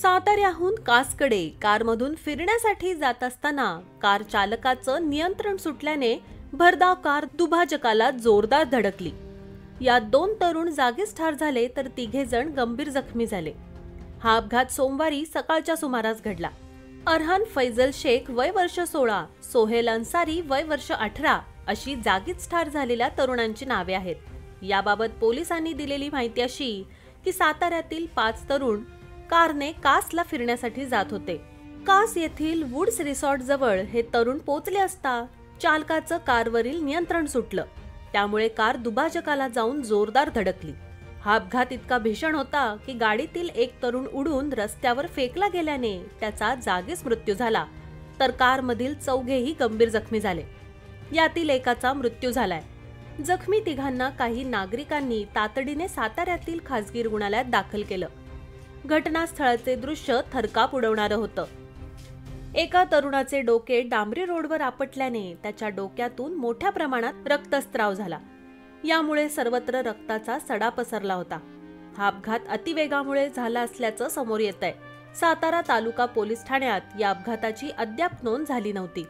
साताऱ्याहून कासकडे कारमधून फिरण्यासाठी जात असताना कार चालकाचं नियंत्रण सुटल्याने भरधाव कार दुभाजकाला जोरदार धडकली। यात 2 तरुण जागीच ठार झाले तर 3 जण गंभीर जखमी झाले। हा अपघात सोमवारी सकाळच्या सुमारास घडला। अरहान फैजल शेख वय वर्ष 16, सोहेल अन्सारी वय वर्ष 18 अशी जागीच ठार झालेल्या तरुणांची नावे आहेत। याबाबत पोलिसांनी दिलेली माहिती अशी की साताऱ्यातील 5 तरुण कारने कासला फिरण्यासाठी जात होते। कास येथील वुड्स रिसॉर्ट जवळ हे तरुण पोहोचले असता चालकाचं कारवरील नियंत्रण सुटलं, त्यामुळे कार दुभाजकाला जाऊन जोरदार धडकली। हा अपघात इतका भीषण होता की गाडीतील एक तरुण उडून रस्त्यावर फेकला गेल्याने त्याचा जागीच मृत्यू झाला, तर कारमधील 4 गंभीर जखमी झाले। यातील एकाचा मृत्यू झालाय। जखमी 3 काही नागरिकांनी तातडीने साताऱ्यातील खासगी रुग्णालयात दाखल केलं। घटनास्थळाचे दृश्य थरकाप उडवणारं होतं। एका तरुणाचे डोके डांबरी रोडवर आपटल्याने त्याच्या डोक्यातून मोठ्या प्रमाणात रक्तस्राव झाला। यामुळे सर्वत्र रक्ताचा सडा पसरला होता। हा अपघात अतिवेगामुळे झाला असल्याचं समोर येतंय। सातारा तालुका पोलीस ठाण्यात या अपघाताची अद्याप नोंद झाली नव्हती।